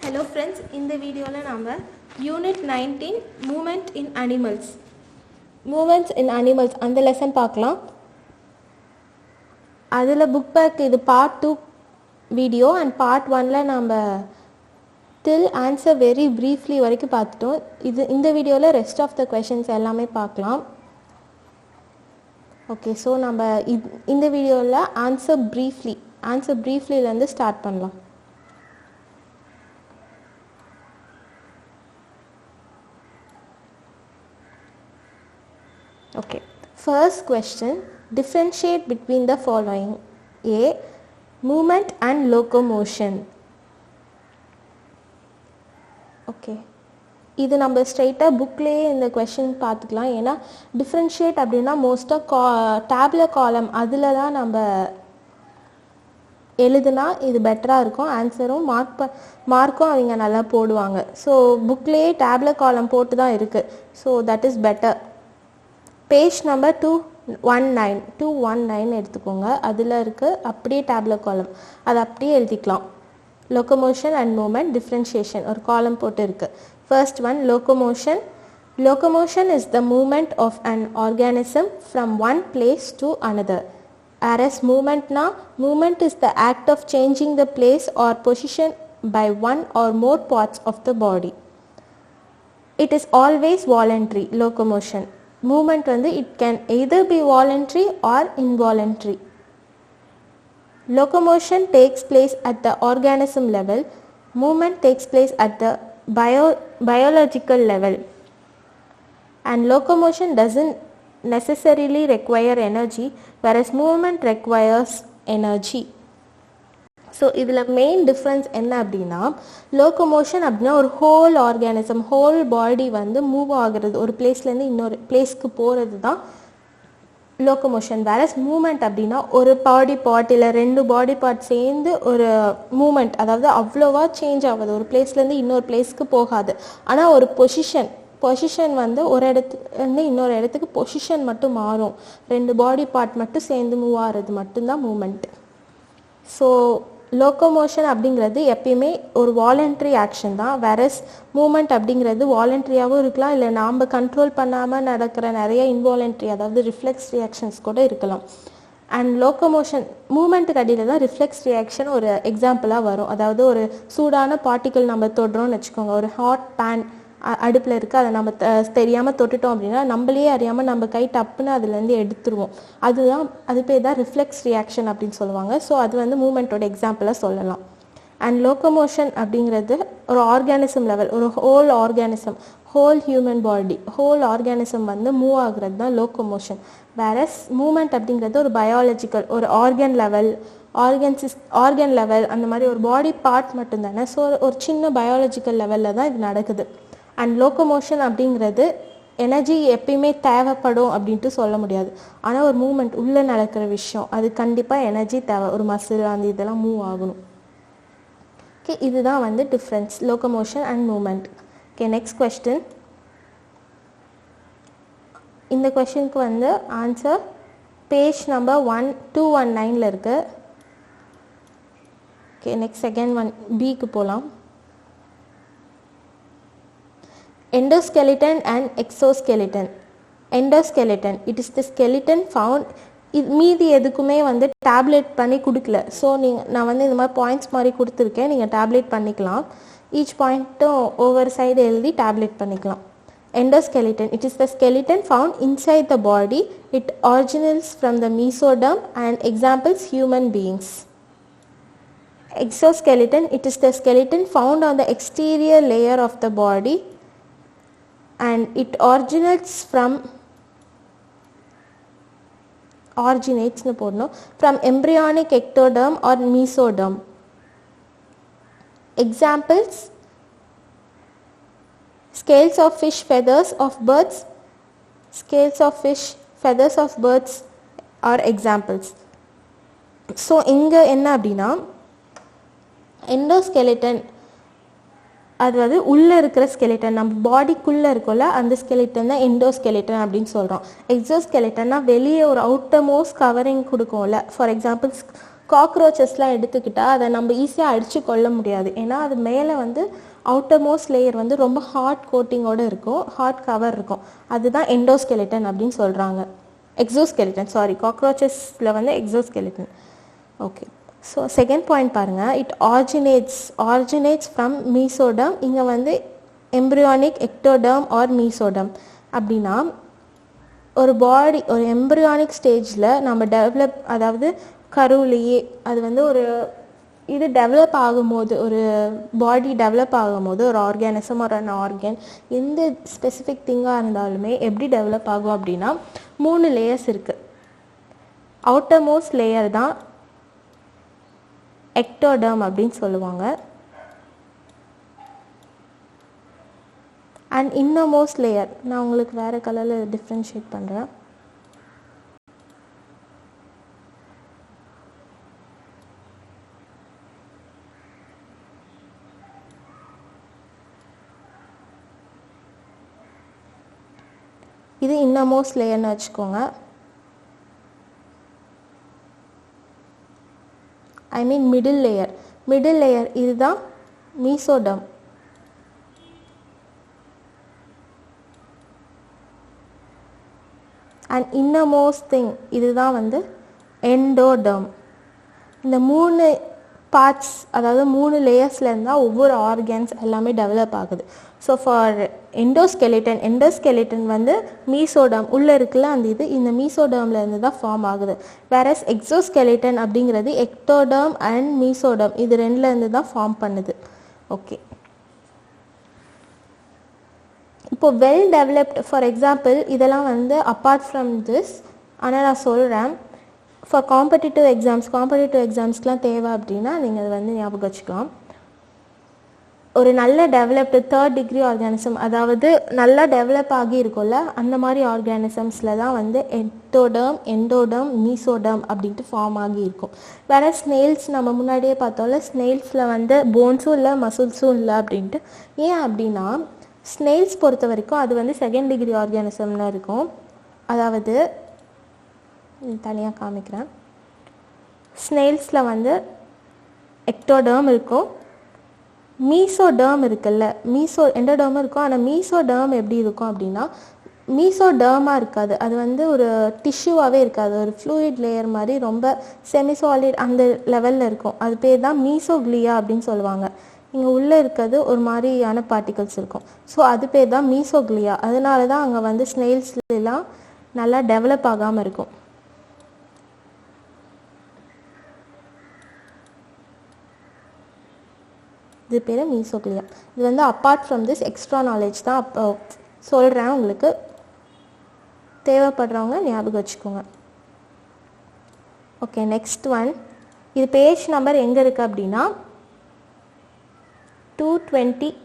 Hello friends, in the video Unit 19 Movement in Animals. Movements in Animals அந்த lesson பார்க்கலாம். அதில் book back இது part 2 video and part 1ல நாம் till answer very briefly வரைக்கும் பார்த்துட்டோம். இந்த வீடியோவில் rest of the questions எல்லாமே பார்க்கலாம். ஓகே, ஸோ நம்ம இந்த வீடியோவில் answer brieflyலேருந்து ஸ்டார்ட் பண்ணலாம். Okay, first question, differentiate between the following. A, movement and locomotion. Okay, இது நம்ம ஸ்ட்ரைட்டாக புக்லேயே இந்த கொஷின் பார்த்துக்கலாம். ஏன்னா டிஃப்ரென்ஷியேட் அப்படின்னா மோஸ்ட்டாக டேப்லர் காலம் அதில் தான் நம்ம எழுதுனா இது பெட்டராக இருக்கும். ஆன்சரும் மார்க்கும் அவங்க நல்லா போடுவாங்க. ஸோ புக்லேயே டேப்லர் காலம் போட்டு தான் இருக்குது. So that is better. Page number 219 எடுத்துக்கோங்க. அதில் இருக்குது அப்படியே டேப்லர் காலம், அது அப்படியே எழுதிக்கலாம். லொக்கோமோஷன் அண்ட் மூமெண்ட் டிஃப்ரென்ஷியேஷன் ஒரு காலம் போட்டு இருக்குது. First one, locomotion. Locomotion is the movement of an organism from one place to another. Whereas movement is the act of changing the place or position by one or more parts of the body. It is always voluntary. Locomotion movement it can either be voluntary or involuntary. Locomotion takes place at the organism level. Movement takes place at the biological level. And locomotion doesn't necessarily require energy, whereas movement requires energy. So இதில் main difference என்ன அப்படின்னா, locomotion அப்படின்னா ஒரு whole organism, whole பாடி move ஆகுறது, ஒரு பிளேஸ்லேருந்து இன்னொரு பிளேஸ்க்கு போகிறது தான் லோக்கோமோஷன். வேறஸ் மூமெண்ட் அப்படின்னா ஒரு பாடி பார்ட் இல்லை 2 பாடி பார்ட் சேர்ந்து ஒரு மூமெண்ட், அதாவது அவ்வளோவா சேஞ்ச் ஆகுது, ஒரு பிளேஸ்லேருந்து இன்னொரு பிளேஸ்க்கு போகாது. ஆனால் ஒரு பொசிஷன் ஒரு இடத்துலேருந்து இன்னொரு இடத்துக்கு பொசிஷன் மட்டும் மாறும். 2 பாடி பார்ட் மட்டும் சேர்ந்து மூவ் ஆகிறது மட்டும்தான் மூமெண்ட். ஸோ லோக்கோமோஷன் அப்படிங்கிறது எப்பயுமே ஒரு வாலண்ட்ரி ஆக்ஷன் தான். வேறஸ் மூமெண்ட் அப்படிங்கிறது வாலண்ட்ரியாகவும் இருக்கலாம், இல்லை நாம் கண்ட்ரோல் பண்ணாமல் நடக்கிற நிறைய இன்வாலண்ட்ரி, அதாவது ரிஃப்ளெக்ஸ் ரியாக்ஷன்ஸ் கூட இருக்கலாம். அண்ட் லோக்கோமோஷன் மூமெண்ட்டுக்கு அடியில் தான் ரிஃப்ளெக்ஸ் ரியாக்ஷன் ஒரு எக்ஸாம்பிளாக வரும். அதாவது ஒரு சூடான பார்ட்டிக்கல் நம்ம தொடுறோம்னு வச்சுக்கோங்க, ஒரு ஹாட் பேன் அடுப்பில் இருக்குது, அதை நம்ம தெரியாமல் தொட்டுட்டோம் அப்படின்னா நம்மளே அறியாமல் நம்ம கை டப்புன்னு அதுலேருந்து எடுத்துருவோம். அது பேர் தான் ரிஃப்ளெக்ஸ் ரியாக்ஷன் அப்படின்னு சொல்லுவாங்க. ஸோ அது மூமெண்ட்டோட எக்ஸாம்பிளாக சொல்லலாம். அண்ட் லோக்கோமோஷன் அப்படிங்கிறது ஒரு ஆர்கானிசம் லெவல், ஒரு whole organism, whole human body, whole organism move ஆகுறது தான் லோக்கோமோஷன். வேறஸ் மூமெண்ட் அப்படிங்கிறது ஒரு பயாலஜிக்கல், ஒரு ஆர்கன் லெவல், அந்த மாதிரி ஒரு பாடி பார்ட் மட்டும்தானே. ஸோ ஒரு சின்ன பயாலஜிக்கல் லெவலில் தான் இது நடக்குது. அண்ட் லோக்கோமோஷன் அப்படிங்கிறது எனர்ஜி எப்பயுமே தேவைப்படும் அப்படின்ட்டு சொல்ல முடியாது. ஆனால் ஒரு மூமெண்ட் உள்ளே நடக்கிற விஷயம், அது கண்டிப்பாக எனர்ஜி தேவை. ஒரு மசில் அந்த இதெல்லாம் மூவ் ஆகணும். ஓகே, இதுதான் difference locomotion and movement. Okay, next question. இந்த கொஸ்டினுக்கு ஆன்சர் பேஜ் நம்பர் 219 இருக்குது. ஓகே, நெக்ஸ்ட் செகண்ட் ஒன் பிக்கு போகலாம். Endoskeleton and exoskeleton. Endoskeleton, it is the skeleton found. மீதி எதுக்குமே டேப்லெட் பண்ணி கொடுக்கல. ஸோ நான் இந்த மாதிரி பாயிண்ட்ஸ் மாதிரி கொடுத்துருக்கேன், நீங்கள் டேப்லெட் பண்ணிக்கலாம். ஈச் பாயிண்ட்டும் ஒவ்வொரு சைடு எழுதி டேப்லெட் பண்ணிக்கலாம். Endoskeleton, it is the skeleton found inside the body. It originates from the mesoderm and examples human beings. Exoskeleton, it is the skeleton found on the exterior layer of the body and it originates from embryonic ectoderm or mesoderm. Examples: scales of fish, feathers of birds. Scales of fish, feathers of birds are examples. So இங்கே என்ன அப்படின்னா, endoskeleton அதாவது உள்ளே இருக்கிற skeleton, நம்ம பாடிக்குள்ளே இருக்கும்ல அந்த skeleton தான் எண்டோஸ்கெலிட்டன் அப்படின்னு சொல்கிறோம். எக்ஸோஸ்கெலிட்டன்னா வெளியே ஒரு அவுட்டர் மோஸ்ட் கவரிங் கொடுக்கும்ல. ஃபார் எக்ஸாம்பிள் காக்ரோச்சஸ்லாம் எடுத்துக்கிட்டால் அதை நம்ம ஈஸியாக அடித்து கொள்ள முடியாது. ஏன்னா அது மேலே வந்து அவுட்டர் மோஸ்ட் லேயர் வந்து ரொம்ப ஹார்ட் கோட்டிங்கோடு இருக்கும், ஹார்ட் கவர் இருக்கும். அதுதான் எண்டோஸ்கெலிட்டன் அப்படின்னு சொல்கிறாங்க. எக்ஸோஸ்கெலிட்டன், சாரி, காக்ரோச்சஸில் வந்து exoskeleton. Okay, so second point பாருங்கள். It originates from mesoderm. இங்கே வந்து எம்ப்ரியானிக் எக்டோடர்ம் ஆர் மீசோடம். அப்படின்னா ஒரு பாடி ஒரு எம்ப்ரியானிக் ஸ்டேஜில் நம்ம டெவலப், அதாவது கருவிலேயே அது வந்து ஒரு இது டெவலப் ஆகும்போது, ஒரு பாடி டெவலப் ஆகும்போது, ஒரு ஆர்கானிசம் ஒரு ஆர்கன் எந்த ஸ்பெசிஃபிக் திங்காக இருந்தாலுமே எப்படி டெவலப் ஆகும் அப்படின்னா 3 லேயர்ஸ் இருக்குது. அவுட்டர் மோஸ்ட் லேயர் தான் எக்டோடர்ம் அப்படின்னு சொல்லுவாங்க. அண்ட் இன்னமோஸ்ட் லேயர், நான் உங்களுக்கு வேறு கலரில் டிஃப்ரென்ஷியேட் பண்ணுறேன். இது இன்னமோஸ்ட் லேயர்னு வச்சுக்கோங்க. ஐ மீன் மிடில் லேயர் இதுதான் மீசோடம். அண்ட் இன்னமோஸ்ட் திங் இதுதான் வந்து எண்டோடர்ம். இந்த 3 பார்ட்ஸ், அதாவது 3 லேயர்ஸ்லேருந்து தான் ஒவ்வொரு ஆர்கன்ஸ் எல்லாமே டெவலப் ஆகுது. ஸோ ஃபார் எண்டோஸ்கெலிட்டன் வந்து மீசோடம் உள்ளே இருக்குல்ல அந்த இந்த மீசோடர்ம்லேருந்து தான் ஃபார்ம் ஆகுது. வேறஸ் எக்ஸோஸ்கெலிட்டன் அப்படிங்கிறது எக்டோடர்ம் அண்ட் மீசோடம் இது 2லேருந்து தான் ஃபார்ம் பண்ணுது. ஓகே, இப்போ வெல் டெவலப்ட், ஃபார் எக்ஸாம்பிள் இதெல்லாம் வந்து அப்பார்ட் ஃப்ரம் திஸ், ஆனால் நான் சொல்கிறேன் ஃபார் காம்படிட்டிவ் எக்ஸாம்ஸ்க்கெலாம் தேவை அப்படின்னா நீங்கள் அதை வந்து ஞாபகம் வச்சுக்கலாம். ஒரு நல்ல டெவலப்டு 3rd டிகிரி ஆர்கானிசம், அதாவது நல்லா டெவலப் ஆகி இருக்கும்ல அந்த மாதிரி ஆர்கானிசம்ஸில் தான் வந்து எக்டோடர்ம், எண்டோடர்ம், மீசோடர்ம் அப்படின்ட்டு ஃபார்ம் ஆகி இருக்கும். வேறு ஸ்னெயில்ஸ் நம்ம முன்னாடியே பார்த்தோம்ல, ஸ்னெயில்ஸில் வந்து போன்ஸும் இல்லை மசில்ஸும் இல்லை அப்படின்ட்டு. ஏன் அப்படின்னா ஸ்னெயில்ஸ் பொறுத்த வரைக்கும் அது வந்து 2nd டிகிரி ஆர்கானிசம்னு இருக்கும். அதாவது தனியாக காமிக்கிறேன். ஸ்னெயில்ஸில் வந்து எக்டோடர்ம் இருக்கும், மீசோடர்ம் இருக்குல்ல, எண்டோடர்ம் இருக்கும். ஆனால் மீசோடர்ம் எப்படி இருக்கும் அப்படின்னா மீசோடர்மாக இருக்காது, அது வந்து ஒரு டிஷ்யூவாகவே இருக்காது, ஒரு ஃப்ளூயிட் லேயர் மாதிரி ரொம்ப செமிசாலிட் அந்த லெவலில் இருக்கும். அது பேர் தான் மீசோக்ளியா அப்படின்னு சொல்லுவாங்க. இங்கே உள்ளே இருக்கிறது ஒரு மாதிரியான பார்ட்டிகல்ஸ் இருக்கும். ஸோ அது பேர் தான் மீசோக்ளியா. அதனால தான் அங்கே வந்து ஸ்னெயில்ஸ்லாம் நல்லா டெவலப் ஆகாமல் இருக்கும். இது பேர் மீசோக்ளியா. இது வந்து apart from this extra knowledge தான் சொல்கிறேன், உங்களுக்கு தேவைப்படுறவங்க ஞாபகம் வச்சுக்கோங்க. Okay, next one. இது பேஜ் நம்பர் எங்கே இருக்குது அப்படின்னா 224.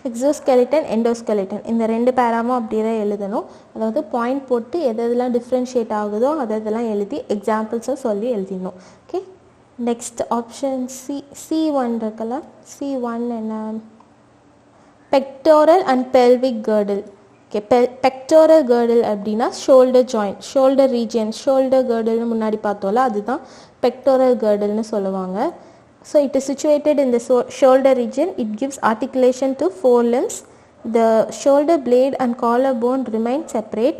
எக்ஸோஸ்கெலிட்டன், எண்டோஸ்கெலிட்டன் இந்த 2 பேராமும் அப்படியே தான் எழுதணும். அதாவது பாயிண்ட் போட்டு எதெல்லாம் டிஃப்ரென்ஷியேட் ஆகுதோ அதெல்லாம் எழுதி எக்ஸாம்பிள்ஸும் சொல்லி எழுதிடணும். ஓகே, நெக்ஸ்ட் ஆப்ஷன் C1 இருக்குல்ல, C1 என்ன? Pectoral and pelvic girdle. Okay, pectoral girdle அப்படின்னா shoulder joint, shoulder region, shoulder கர்டில்னு முன்னாடி பார்த்தோம்ல அதுதான் பெக்டோரல் கர்டில்னு சொல்லுவாங்க. So it is situated in the shoulder region. It gives articulation to 4 limbs. The shoulder blade and collarbone remain separate.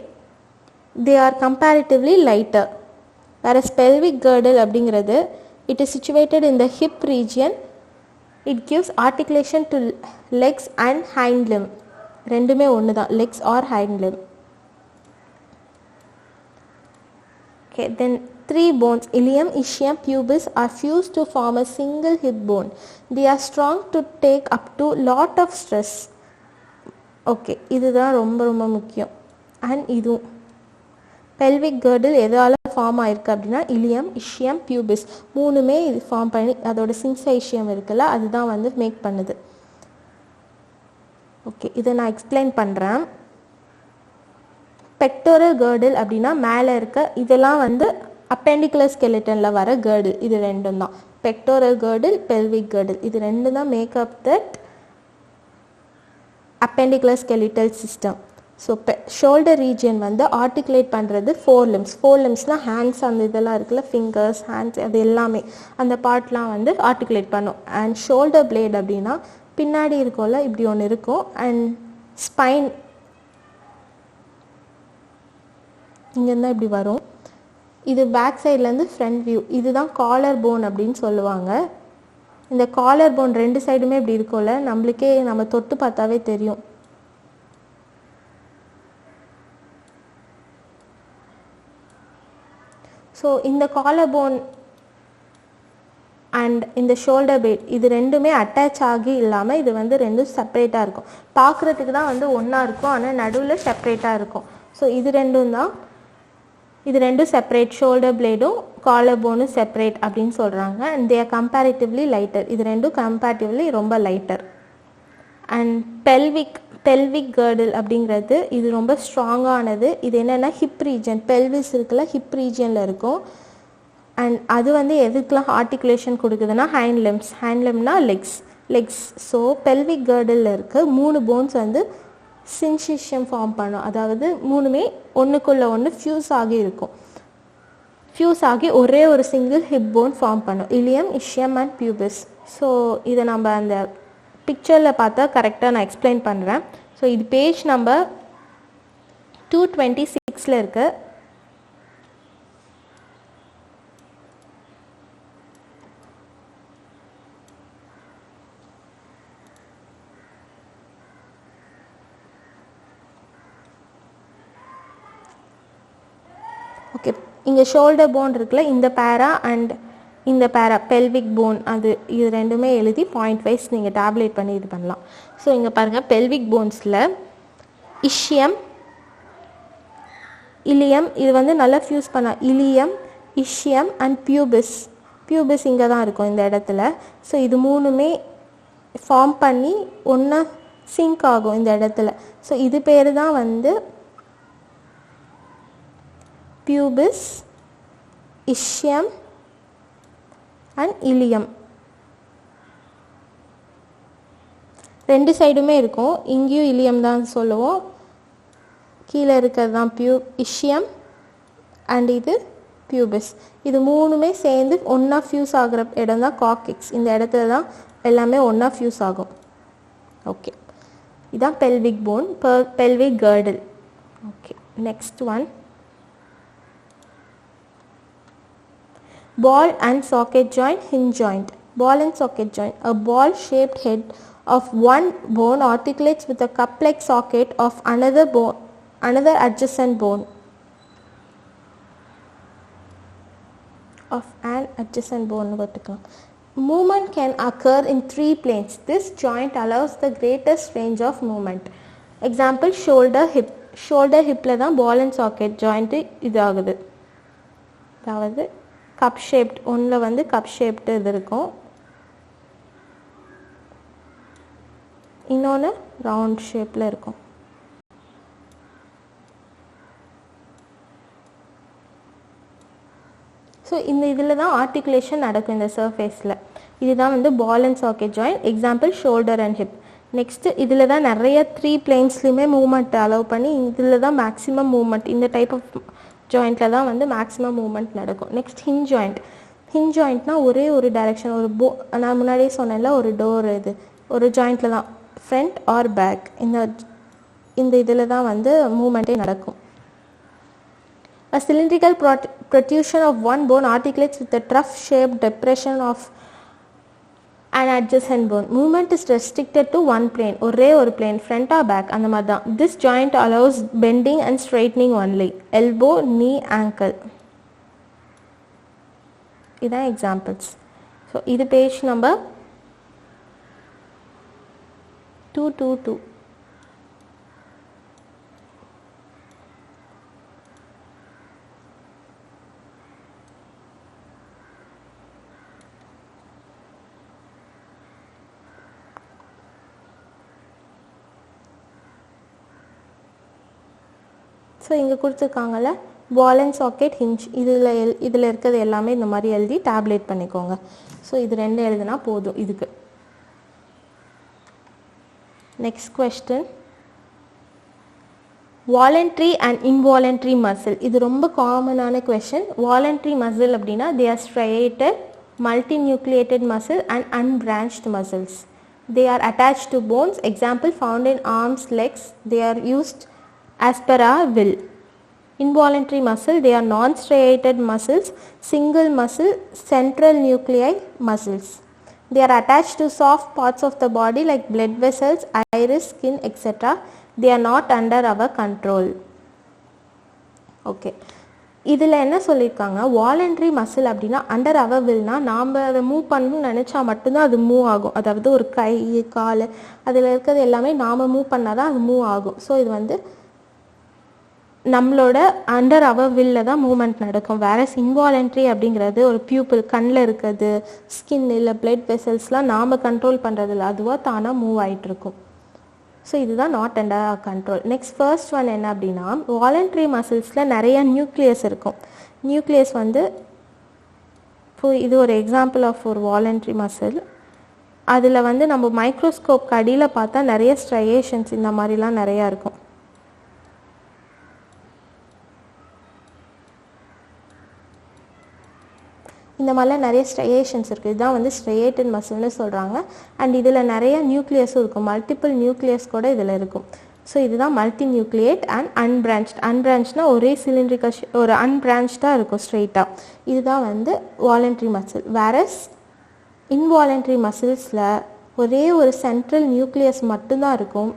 They are comparatively lighter. Whereas pelvic girdle அப்படிங்கிறது it is situated in the hip region. It gives articulation to legs and hind limb. ரெண்டுமே ஒன்று தான், legs or hind limb. Okay, then 3 bones, ilium, ischium, pubis are fused to form a single hip bone. They are strong to take up to lot of stress. Okay, இதுதான் ரொம்ப ரொம்ப முக்கியம். And இதுவும் pelvic கர்டில் எதால் form ஆயிருக்கு அப்படின்னா ileum, இஷ்யம், pubis மூணுமே இது ஃபார்ம் பண்ணி அதோட சின்சைஷியம் இருக்குல்ல அதுதான் வந்து மேக் பண்ணுது. ஓகே, இதை நான் எக்ஸ்பிளைன் பண்ணுறேன். பெக்டோரல் கேர்டில் அப்படின்னா மேலே இருக்க இதெல்லாம் வந்து அப்பெண்டிகுலர் ஸ்கெலிட்டனில் வர கேர்டில். இது ரெண்டும் தான் பெக்டோரல் கேர்டில், பெல்விக் கேர்டில். இது ரெண்டும் தான் makeup that அப்பெண்டிகுலர் skeletal system. So shoulder region வந்து ஆர்டிகுலேட் பண்ணுறது ஃபோர் லிம்ஸ். ஃபோர் லிம்ஸ்னால் ஹேண்ட்ஸ், அந்த இதெல்லாம் இருக்குல்ல, ஃபிங்கர்ஸ், ஹேண்ட்ஸ், அது எல்லாமே அந்த பார்ட்லாம் வந்து ஆர்டிகுலேட் பண்ணும். அண்ட் ஷோல்டர் பிளேட் அப்படின்னா பின்னாடி இருக்கும்ல, இப்படி ஒன்று இருக்கும். அண்ட் ஸ்பைன் இங்கேருந்தான் இப்படி வரும். இது பேக் சைட்லேருந்து ஃப்ரண்ட் வியூ. இதுதான் காலர் போன் அப்படின்னு சொல்லுவாங்க. இந்த காலர் போன் ரெண்டு சைடுமே இப்படி இருக்கும்ல, நம்மளுக்கே நம்ம தொட்டு பார்த்தாவே தெரியும். ஸோ இந்த காலர் போன் அண்ட் இந்த ஷோல்டர் பிளேட் இது ரெண்டுமே அட்டாச் ஆகி இல்லாமல் இது வந்து ரெண்டும் செப்பரேட்டாக இருக்கும். பார்க்குறதுக்கு தான் வந்து ஒன்றா இருக்கும், ஆனால் நடுவில் செப்பரேட்டாக இருக்கும். ஸோ இது ரெண்டும் செப்பரேட். ஷோல்டர் பிளேடும் காலர் போனும் செப்பரேட் அப்படின்னு சொல்கிறாங்க. And they are comparatively lighter. இது ரெண்டும் கம்பேரிட்டிவ்லி ரொம்ப லைட்டர். அண்ட் பெல்விக் கேர்டில் அப்படிங்கிறது இது ரொம்ப ஸ்ட்ராங்கானது. இது என்னென்னா ஹிப் ரீஜன், பெல்விஸ் இருக்குல்ல, ஹிப் ரீஜனில் இருக்கும். அண்ட் அது வந்து எதுக்கெலாம் ஆர்டிகுலேஷன் கொடுக்குதுன்னா ஹேண்ட்லிம்னா லெக்ஸ். ஸோ பெல்விக் கேர்டில் இருக்க 3 போன்ஸ் வந்து சின்சிஷியம் ஃபார்ம் பண்ணும். அதாவது மூணுமே ஒன்றுக்குள்ளே ஒன்று ஃபியூஸ் ஆகி இருக்கும். ஃபியூஸ் ஆகி ஒரே ஒரு சிங்கிள் ஹிப் போன் ஃபார்ம் பண்ணும், இலியம், இஷியம் அண்ட் பியூபிஸ். ஸோ இதை நம்ம அந்த பிக்சரில் பார்த்தா கரெக்டாக நான் எக்ஸ்பிளைன் பண்ணுறேன். ஸோ இது பேஜ் நம்பர் 226 இருக்கு. ஓகே, இங்கே ஷோல்டர் போன் இருக்குல்ல, இந்த பேரா அண்ட் இந்த பேரா பெல்விக் போன், இது ரெண்டுமே எழுதி பாயிண்ட் வைஸ் நீங்கள் டேப்லேட் பண்ணி இது பண்ணலாம். ஸோ இங்கே பாருங்கள், பெல்விக் போன்ஸில் இஷியம், இலியம், இது வந்து நல்லா ஃபியூஸ் பண்ண இலியம், இஷியம் அண்ட் பியூபிஸ் இங்கே தான் இருக்கும் இந்த இடத்துல. ஸோ இது மூணுமே ஃபார்ம் பண்ணி ஒன்றா சிங்க் ஆகும் இந்த இடத்துல. ஸோ இது பேர் தான் வந்து பியூபிஸ், இஷியம் அண்ட் இலியம். ரெண்டு சைடுமே இருக்கும். இங்கேயும் இலியம் தான் சொல்லுவோம், கீழே இருக்கிறது தான் இஷியம் அண்ட் இது பியூபிஸ். இது மூணுமே சேர்ந்து ஒன்றா ஃபியூஸ் ஆகிற இடம் தான் காக்கெக்ஸ். இந்த இடத்துல தான் எல்லாமே ஒன்றா ஃபியூஸ் ஆகும். ஓகே, இதுதான் pelvic phone, pelvic கேர்டில். Okay, next one ball and socket joint, hinge joint. Ball and socket joint. A ball shaped head of one bone articulates with a cup like socket of another adjacent bone of an adjacent bone. Movement can occur in 3 planes. This joint allows the greatest range of movement. Example, shoulder hipல தான் ball and socket joint இதாகுது. அதாவது cup shaped, ஒன்றில் வந்து cup shaped இது இருக்கும், இன்னொன்று round ஷேப்பில் இருக்கும். ஸோ இந்த இதில் தான் ஆர்டிகுலேஷன் நடக்கும் இந்த சர்ஃபேஸில். இதுதான் வந்து ball and socket joint. Example shoulder and hip. Next இதில் தான் நிறைய 3 பிளேன்ஸ்லையுமே மூவ்மெண்ட் அலோவ் பண்ணி இதில் தான் மேக்ஸிமம் மூவ்மெண்ட், இந்த டைப் ஆஃப் ஜாயிண்டில் தான் வந்து மேக்ஸிமம் மூவ்மெண்ட் நடக்கும். Next hinge joint. ஹிஞ்ச் ஜாயிண்ட்னா ஒரே ஒரு டைரெக்ஷன், நான் முன்னாடியே சொன்னேன்ல, ஒரு டோர், இது ஒரு ஜாயிண்டில் தான் ஃப்ரண்ட் ஆர் பேக், இந்த இதில் தான் வந்து மூவ்மெண்ட்டே நடக்கும். A cylindrical protrusion of one bone articulates with a trough-shaped depression of an adjacent bone. Movement is restricted to one plane, ஒரே ஒரு plane, front or back, அந்த மாதிரி தான். This joint allows bending and straightening only. Elbow, knee, ankle. இதான் examples. So இது page number 222. So இங்கே கொடுத்துருக்காங்கல்ல பால் and socket hinge, இதில் இருக்கிறது எல்லாமே இந்த மாதிரி எழுதி டேப்லேட் பண்ணிக்கோங்க. ஸோ இது 2 எழுதுனா போதும் இதுக்கு. Next question, voluntary and involuntary muscle. இது ரொம்ப காமனான கொஸ்டின். வாலண்ட்ரி மசில் அப்படின்னா they are striated multinucleated muscle and unbranched muscles. They are attached to bones. Example found in arms, legs. They are used as per our will. Involuntary muscle, they are non-striated muscles, single muscle, central nuclei muscles. They are attached to soft parts of the body like blood vessels, iris, skin, etc. They are not under our control. Okay. இதில் என்ன சொல்லியிருக்காங்க, voluntary muscle அப்படின்னா under அவர் வில்னா நாம் அதை move பண்ணணும்னு நினச்சா மட்டும்தான் அது மூவ் ஆகும். அதாவது ஒரு கை கால் அதில் இருக்கிறது எல்லாமே நாம் மூவ் பண்ணால் தான் அது மூவ் ஆகும். ஸோ இது வந்து நம்மளோட அண்டர் அவர் வில்ல தான் மூவ்மெண்ட் நடக்கும். வேற இன்வாலண்ட்ரி அப்படிங்கிறது ஒரு பியூப்பிள் கண்ணில் இருக்கிறது, ஸ்கின் இல்லை பிளட் வெசல்ஸ்லாம் நாம் கண்ட்ரோல் பண்ணுறதில்ல, அதுவாக தானாக மூவ் ஆகிட்டுருக்கும். ஸோ இதுதான் not under control. Next first one என்ன அப்படின்னா, வாலண்ட்ரி மசில்ஸில் நிறைய நியூக்ளியஸ் இருக்கும். நியூக்ளியஸ் வந்து இப்போ இது ஒரு எக்ஸாம்பிள் ஆஃப் ஒரு வாலண்ட்ரி மசில். அதில் வந்து நம்ம மைக்ரோஸ்கோப் அடியில் பார்த்தா நிறைய ஸ்ட்ரையேஷன்ஸ் இந்த மாதிரிலாம் நிறையா இருக்கும். இந்த மாதிரிலாம் நிறைய ஸ்ட்ரையேஷன்ஸ் இருக்குது. இதுதான் வந்து ஸ்ட்ரையேட்டட் மசில்னு சொல்கிறாங்க. அண்ட் இதில் நிறைய நியூக்ளியஸும் இருக்கும், மல்டிபிள் நியூக்ளியஸ் கூட இதில் இருக்கும். ஸோ இதுதான் மல்டி நியூக்ளியேட் அண்ட் அன்பிரான்ச்ட். அன்பிரான்ச்னா ஒரே சிலிண்ட்ரிக்கல் ஒரு அன்பிரான்ச்டாக இருக்கும் ஸ்ட்ரெயிட்டாக. இதுதான் வந்து வாலண்ட்ரி மசில். வேரஸ் இன்வாலண்ட்ரி மசில்ஸில் ஒரே ஒரு சென்ட்ரல் நியூக்ளியஸ் மட்டும்தான் இருக்கும்,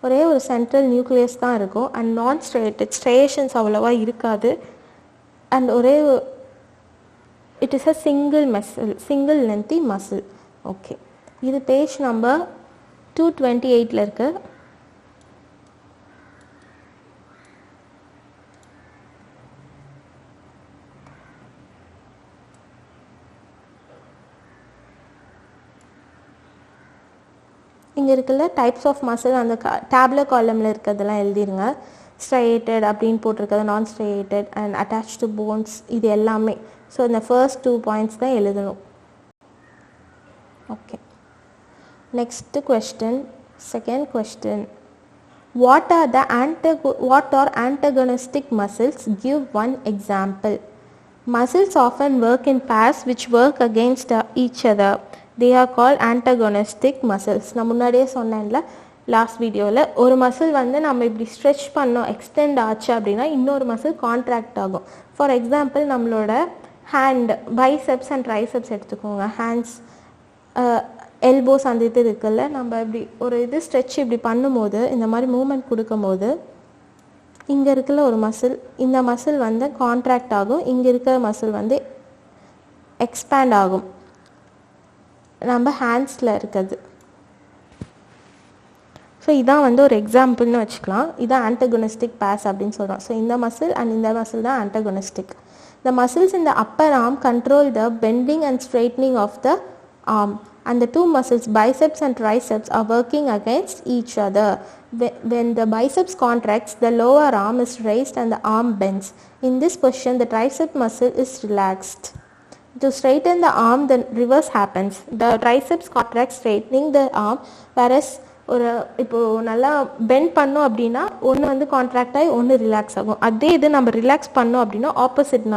ஒரே ஒரு சென்ட்ரல் நியூக்ளியஸ் தான் இருக்கும். அண்ட் நான் ஸ்ட்ரையேட்டட், ஸ்ட்ரையேஷன்ஸ் அவ்வளோவா இருக்காது. அண்ட் ஒரே it is a single muscle, single lengthy muscle. Okay, இது பேஜ் நம்பர் 228 இருக்கு. இங்கே இருக்குல்ல டைப்ஸ் ஆஃப் மசில், அந்த டேப்லெட் காலமில் இருக்கிறதெல்லாம் எழுதிருங்க. ஸ்ட்ரையேட்டட் அப்படின்னு போட்டிருக்கிறது, நான் ஸ்ட்ரையேட்டட் அண்ட் அட்டாச் டு போன்ஸ், இது எல்லாமே. ஸோ இந்த ஃபர்ஸ்ட் 2 பாயிண்ட்ஸ் தான் எழுதணும். Okay, next question, second question, what are antagonistic muscles? Give one example. Muscles often work in pairs which work against each other. They are called antagonistic muscles. நான் முன்னாடியே சொன்னேன்ல last வீடியோவில், ஒரு muscle வந்து நம்ம இப்படி ஸ்ட்ரெச் பண்ணோம், எக்ஸ்டெண்ட் ஆச்சு அப்படின்னா இன்னொரு மசில் கான்ட்ராக்ட் ஆகும். ஃபார் எக்ஸாம்பிள் நம்மளோட ஹேண்ட் பைசெப்ஸ் அண்ட் ட்ரைசெப்ஸ் எடுத்துக்கோங்க. ஹேண்ட்ஸ், எல்போஸ் அந்த இது இருக்குல்ல, நம்ம இப்படி ஒரு இது ஸ்ட்ரெச் இப்படி பண்ணும்போது, இந்த மாதிரி மூமெண்ட் கொடுக்கும்போது இங்கே இருக்குல்ல ஒரு மசில், இந்த மசில் வந்து கான்ட்ராக்ட் ஆகும், இங்கே இருக்கிற மசில் வந்து எக்ஸ்பேண்ட் ஆகும். நம்ம ஹேண்ட்ஸில் இருக்குது. ஸோ இதான் வந்து ஒரு எக்ஸாம்பிள்னு வச்சுக்கலாம். இதான் ஆன்டகோனிஸ்டிக் பேர்ஸ் அப்படின்னு சொல்கிறோம். ஸோ இந்த மசில் அண்ட் இந்த மசில் தான் antagonistic. The muscles in the upper arm control the bending and straightening of the arm. And the two muscles, biceps and triceps, are working against each other. When the biceps contracts, the lower arm is raised and the arm bends. In this position, the tricep muscle is relaxed. To straighten the arm, the reverse happens. The triceps contracts, straightening the arm, whereas ஒரு இப்போது நல்லா bend பண்ணோம் அப்படின்னா ஒன்று வந்து contract ஆகி ஒன்று relax ஆகும். அதே இது நம்ம ரிலாக்ஸ் பண்ணோம் அப்படின்னா ஆப்போசிட்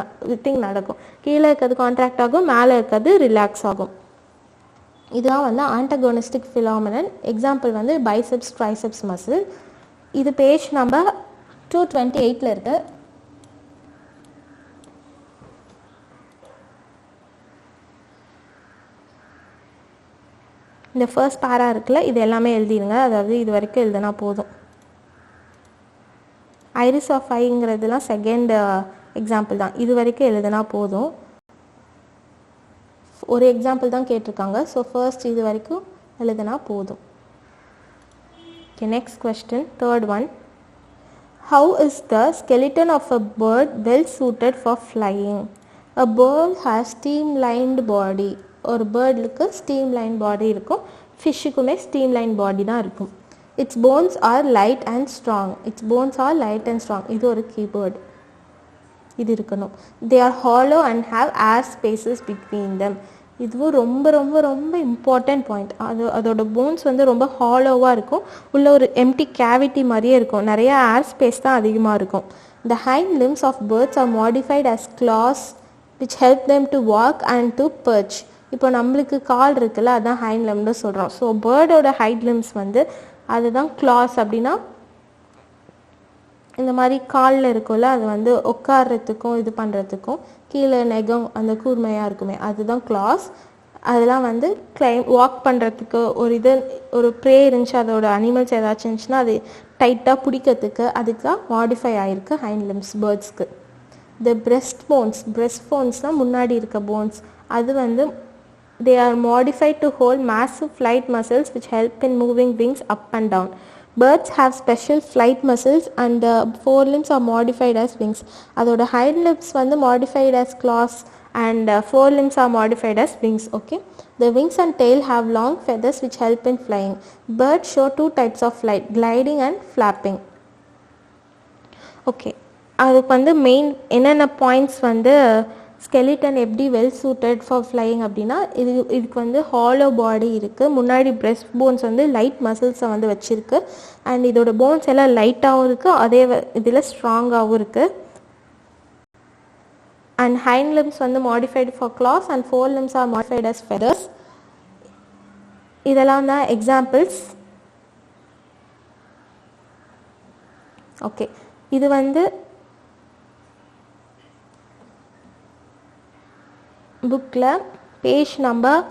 திங் நடக்கும். கீழே இருக்கிறது கான்ட்ராக்ட் ஆகும், மேலே இருக்கிறது ரிலாக்ஸ் ஆகும். இதுதான் வந்து ஆன்டகோனிஸ்டிக் ஃபினாமினன். எக்ஸாம்பிள் வந்து பைசெப்ஸ் ட்ரைசெப்ஸ் மசில். இது பேஜ் நம்பர் 228 இருக்கு. இந்த ஃபர்ஸ்ட் பேரா இருக்குல்ல, இது எல்லாமே எழுதிடுங்க. அதாவது இது வரைக்கும் எழுதுனா போதும். ஐரிஸ் ஆஃப் ஐங்கிறதுலாம் செகண்ட் எக்ஸாம்பிள் தான், இது வரைக்கும் எழுதுனா போதும். ஒரு எக்ஸாம்பிள் தான் கேட்டிருக்காங்க. ஸோ ஃபர்ஸ்ட் இது வரைக்கும் எழுதுனா போதும். Okay, next question, third one. How is the skeleton of a bird well suited for flying? A bird has streamlined body. ஒரு பேர்டுக்கு ஸ்ட்ரீம் லைன் பாடி இருக்கும், ஃபிஷ்ஷுக்குமே ஸ்ட்ரீம் லைன் பாடி தான் இருக்கும். Its bones are light and strong. Its bones are light and strong. இது ஒரு keyword. இது இருக்கணும். They are hollow and have air spaces between them. இதுவும் ரொம்ப ரொம்ப ரொம்ப இம்பார்ட்டன்ட் பாயிண்ட். அதோட போன்ஸ் வந்து ரொம்ப ஹாலோவாக இருக்கும், உள்ள ஒரு எம்டி கேவிட்டி மாதிரியே இருக்கும், நிறைய ஏர் ஸ்பேஸ் தான் அதிகமாக இருக்கும். The hind limbs of birds are modified as claws which help them to walk and to perch. இப்போ நம்மளுக்கு கால் இருக்குல்ல, அதுதான் ஹைண்ட் லிம்னு சொல்கிறோம். ஸோ பேர்டோட ஹைண்ட் லிம்ஸ் வந்து அதுதான் கிளாஸ். அப்படின்னா இந்த மாதிரி காலில் இருக்கும்ல, அது வந்து உட்கார்றதுக்கும் இது பண்ணுறதுக்கும், கீழே நெகம் அந்த கூர்மையாக இருக்குமே அதுதான் கிளாஸ். அதெல்லாம் வந்து வாக் பண்ணுறதுக்கு, ஒரு ப்ரே இருந்துச்சு, அதோட அனிமல்ஸ் ஏதாச்சும் இருந்துச்சுன்னா அது டைட்டாக பிடிக்கிறதுக்கு, அதுக்கு தான் மாடிஃபை ஆகிருக்கு ஹைண்ட் லிம்ஸ் பேர்ட்ஸ்க்கு. த பிரெஸ்ட் போன்ஸ்னால் முன்னாடி இருக்க போன்ஸ், அது வந்து they are modified to hold massive flight muscles which help in moving wings up and down. Birds have special flight muscles and the forelimbs are modified as wings. அதோட hind limbs வந்து modified as claws and forelimbs are modified as wings. Okay, the wings and tail have long feathers which help in flying. Birds show two types of flight, gliding and flapping. Okay, அதுக்கு வந்து main என்னென்ன points வந்து skeleton எப்படி well suited for flying அப்படின்னா, இதுக்கு வந்து hollow பாடி இருக்குது, முன்னாடி பிரெஸ்ட் போன்ஸ் வந்து லைட் மசில்ஸை வந்து வச்சுருக்கு, அண்ட் இதோட போன்ஸ் எல்லாம் லைட்டாகவும் இருக்குது, அதே இதில் ஸ்ட்ராங்காகவும் இருக்குது. அண்ட் ஹைண்ட் லிம்ஸ் வந்து modified for claws and fore limbs are modified as feathers. இதெல்லாம் தான் எக்ஸாம்பிள்ஸ். ஓகே, இது வந்து புக்கில் பேஜ் நம்பர்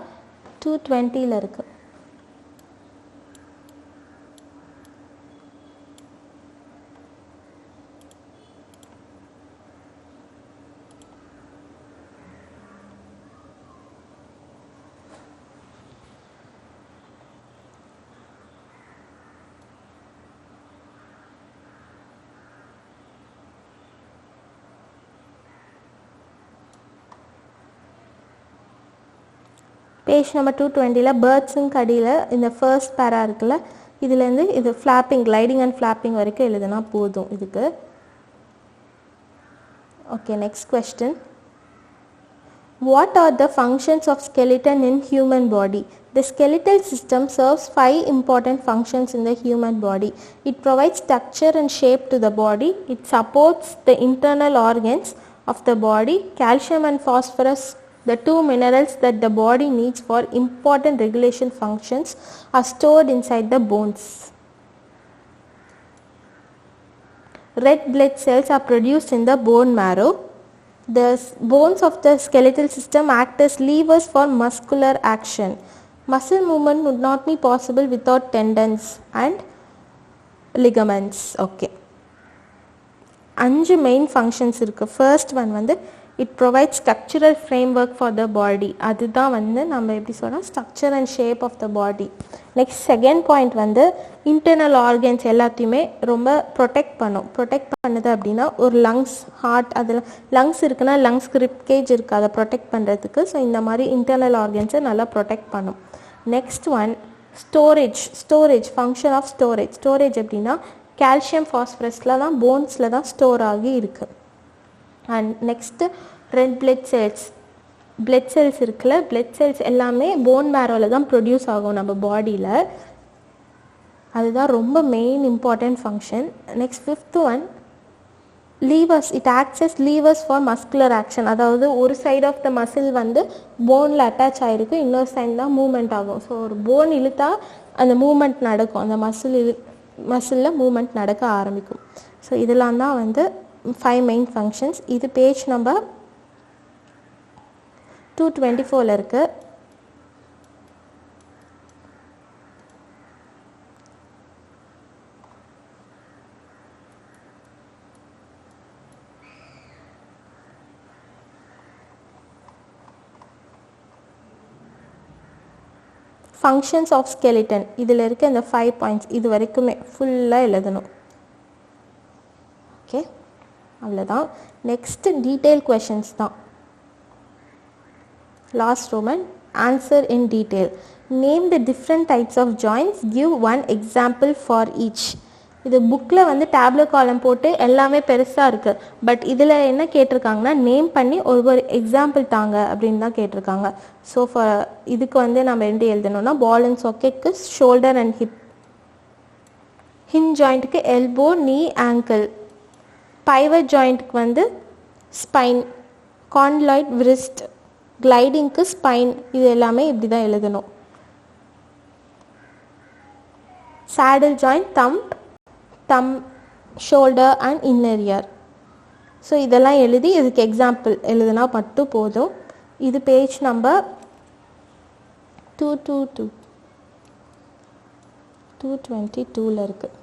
220 இருக்குது. பேஜ் நம்பர் 220 பேர்ட்ஸுங்க அடியில் இந்த ஃபர்ஸ்ட் பேரா இருக்குல்ல, இதுலேருந்து இது ஃப்ளாப்பிங், கிளைடிங் அண்ட் ஃப்ளாப்பிங் வரைக்கும் எழுதுனா போதும் இதுக்கு. Okay, next question. What are the functions of skeleton in human body? The skeletal system serves 5 important functions in the human body. It provides structure and shape to the body. It supports the internal organs of the body. Calcium and phosphorus, the two minerals that the body needs for important regulation functions, are stored inside the bones. Red blood cells are produced in the bone marrow. The bones of the skeletal system act as levers for muscular action. Muscle movement would not be possible without tendons and ligaments. Okay, 5 main functions இருக்கு. First one வந்து it provides structural framework for the body. அதுதான் வந்து நம்ம எப்படி சொல்றோம், structure and shape of the body. Next, second point வந்து internal organs எல்லாத்தையுமே ரொம்ப ப்ரொடெக்ட் பண்ணுது. அப்படின்னா ஒரு லங்ஸ், ஹார்ட், அதில் லங்ஸ் இருக்குன்னா லங்ஸ்க்கு ரிப் கேஜ் இருக்குது, அதை ப்ரொடெக்ட் பண்ணுறதுக்கு. ஸோ இந்த மாதிரி இன்டர்னல் ஆர்கன்ஸை நல்லா ப்ரொடெக்ட் பண்ணும். Next one storage function of storage எப்படின்னா கால்சியம் ஃபாஸ்பரஸில் தான் போன்ஸில் தான் ஸ்டோர் ஆகி இருக்குது. And next red blood cells இருக்குல்ல, பிளட் செல்ஸ் எல்லாமே போன் மேரோவில் தான் ப்ரொடியூஸ் ஆகும் நம்ம பாடியில். அதுதான் ரொம்ப main important function. Next fifth one levers. It acts as levers for muscular action. அதாவது ஒரு சைட் ஆஃப் த மசில் வந்து போனில் அட்டாச் ஆகிருக்கு, இன்னொரு சைடு தான் மூமெண்ட் ஆகும். ஸோ ஒரு போன் இழுத்தா அந்த மூமெண்ட் நடக்கும், அந்த மசிலில் மூமெண்ட் நடக்க ஆரம்பிக்கும். ஸோ இதெல்லாம் தான் வந்து 5 மெயின் ஃபங்க்ஷன்ஸ். இது பேஜ் நம்பர் 224 இருக்குது. ஃபங்க்ஷன்ஸ் ஆஃப் skeleton இதில் இருக்க இந்த 5 பாயிண்ட்ஸ் இது வரைக்குமே ஃபுல்லாக எழுதணும். ஓகே, அவ்வளோதான். நெக்ஸ்ட்டு டீட்டெயில் கொஷின்ஸ் தான். Last Roman answer in detail. Name the different types of joints. Give one example for each. இது புக்கில் வந்து டேப்லெட் காலம் போட்டு எல்லாமே பெருசாக இருக்குது. பட் இதில் என்ன கேட்டிருக்காங்கன்னா நேம் பண்ணி ஒரு எக்ஸாம்பிள் தாங்க அப்படின்னு தான் கேட்டிருக்காங்க. ஸோ இதுக்கு வந்து நம்ம எப்படி எழுதணும்னா பால் அண்ட் சாக்கெட்க்கு ஷோல்டர் அண்ட் ஹிப், ஹிஞ்ச் ஜாயிண்ட்டுக்கு எல்போ, நீ, ஆங்கிள், பைவட் ஜாயிண்ட்டுக்கு வந்து ஸ்பைன், கான்லாய்ட், விரிஸ்ட், கிளைடிங்க்கு ஸ்பைன். இது எல்லாமே இப்படி தான் எழுதணும். Saddle joint thumb, shoulder and inner ear. So இதெல்லாம் எழுதி இதுக்கு எக்ஸாம்பிள் எழுதுனா மட்டும் போதும். இது பேஜ் நம்பர் 222 இருக்குது.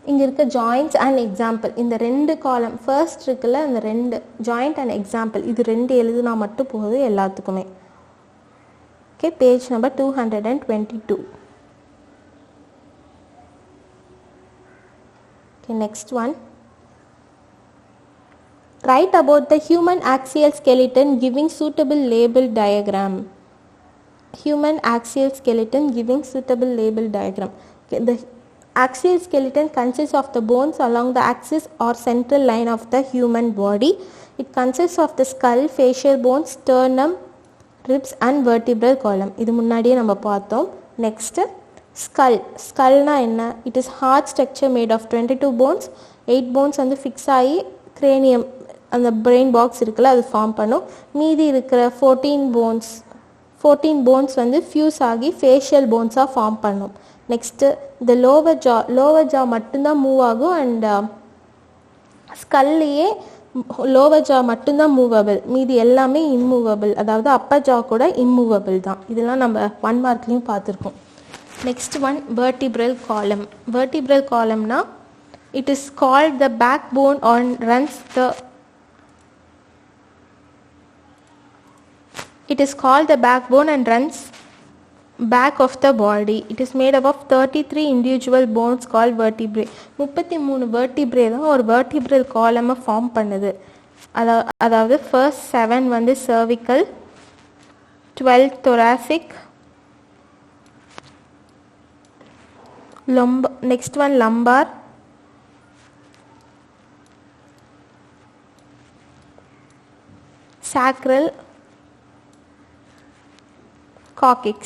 இங்கே இருக்க ஜாயிண்ட்ஸ் அண்ட் எக்ஸாம்பிள், இந்த ரெண்டு காலம் ஃபர்ஸ்ட் இருக்குல்ல, இந்த ரெண்டு ஜாயிண்ட் அண்ட் எக்ஸாம்பிள், இது ரெண்டு எழுதுனா மட்டும் போதும் எல்லாத்துக்குமே. Okay, page number 222. Okay, next one. Write about the human axial skeleton giving suitable label diagram. Human axial skeleton giving suitable label diagram. Okay, the axial skeleton consists of the bones along the axis or central line of the human body. It consists of the skull, facial bones, sternum, ribs and vertebral column. இது முன்னாடியே நம்ம பார்த்தோம். Next ஸ்கல்னா என்ன? It is hard structure made of 22 bones. 8 bones வந்து fix ஆகி cranium அந்த brain box இருக்குல்ல அது ஃபார்ம் பண்ணும். மீதி இருக்கிற 14 bones வந்து ஃபியூஸ் ஆகி ஃபேஷியல் போன்ஸாக ஃபார்ம் பண்ணும். நெக்ஸ்ட்டு இந்த லோவர் ஜா மட்டும்தான் மூவ் ஆகும். அண்ட் ஸ்கல்லையே லோவர் ஜா மட்டும்தான் மூவபிள், மீதி எல்லாமே இம்மூவபிள். அதாவது அப்பர் ஜா கூட இம்மூவபிள் தான். இதெல்லாம் நம்ம 1 மார்க்லேயும் பார்த்துருக்கோம். Next one vertebral column. Vertebral காலம்னா it is called the backbone on runs the It is called the backbone and runs back of the body. It is made up of 33 individual bones called vertebrae. 33 vertebrae தான் ஒரு vertebral column form பண்ணுது. அதாவது first 7 வந்து cervical, 12 thoracic, next one lumbar, sacral, coccyx.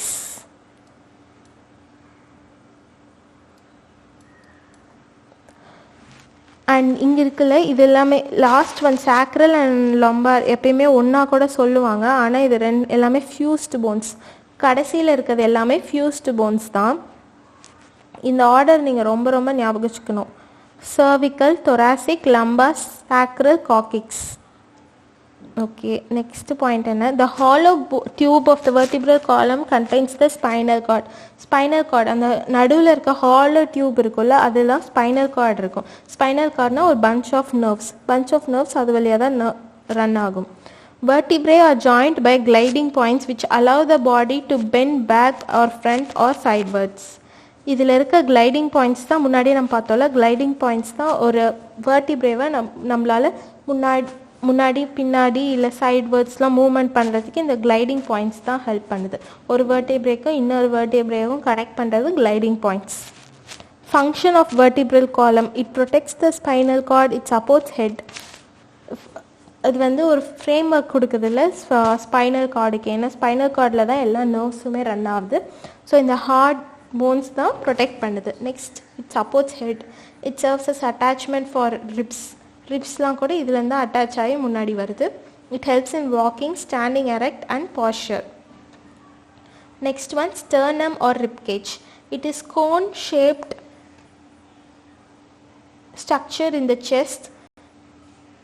And இங்கே இருக்குல்ல இது எல்லாமே last one sacral and lumbar எப்பயுமே ஒன்றா கூட சொல்லுவாங்க. ஆனால் இது எல்லாமே ஃபியூஸ்டு போன்ஸ். கடைசியில் இருக்கிறது எல்லாமே ஃபியூஸ்டு போன்ஸ் தான். இந்த ஆர்டர் நீங்கள் ரொம்ப ரொம்ப ஞாபகம் வச்சுக்கணும். cervical, thoracic, lumbar, sacral, coccyx. Okay, next point என்ன? The hollow tube of the vertebral column contains the spinal cord. Spinal cord அந்த நடுவில் இருக்க hollow tube இருக்குல்ல அதெல்லாம் spinal cord இருக்கும். Spinal cordனா ஒரு bunch of nerves அது வழியாக தான் ரன் ஆகும். Vertebrae are joined by gliding points which allow the body to bend back or front or sidewards. இதில் இருக்க கிளைடிங் பாயிண்ட்ஸ் தான் முன்னாடியே நம்ம பார்த்தோம்ல, கிளைடிங் பாயிண்ட்ஸ் தான் ஒரு வெர்டிப்ரேவை நம்மளால் முன்னாடி பின்னாடி இல்லை சைட்வேர்ட்ஸ்லாம் மூவ்மெண்ட் பண்ணுறதுக்கு இந்த கிளைடிங் பாயிண்ட்ஸ் தான் ஹெல்ப் பண்ணுது. ஒரு வெர்டிப்ரேக்கும் இன்னொரு வெர்டிப்ரேவும் கனெக்ட் பண்ணுறது gliding points. Function of vertebral column. It protects the spinal cord, it supports head. அது வந்து ஒரு ஃப்ரேம் ஒர்க் கொடுக்குதுல்ல ஸ்பைனல் கார்டுக்கு. ஏன்னா ஸ்பைனல் கார்டில் தான் எல்லா நர்வ்ஸுமே ரன் ஆகுது. ஸோ இந்த ஹார்ட் போன்ஸ் தான் ப்ரொடெக்ட் பண்ணுது. Next it supports head. It serves as attachment for ribs. ரிப்ஸ்லாம் கூட இதுலேருந்து அட்டாச் ஆகி முன்னாடி வருது. It helps in walking, standing erect and posture. Next one sternum or rib cage. It is cone shaped structure in the chest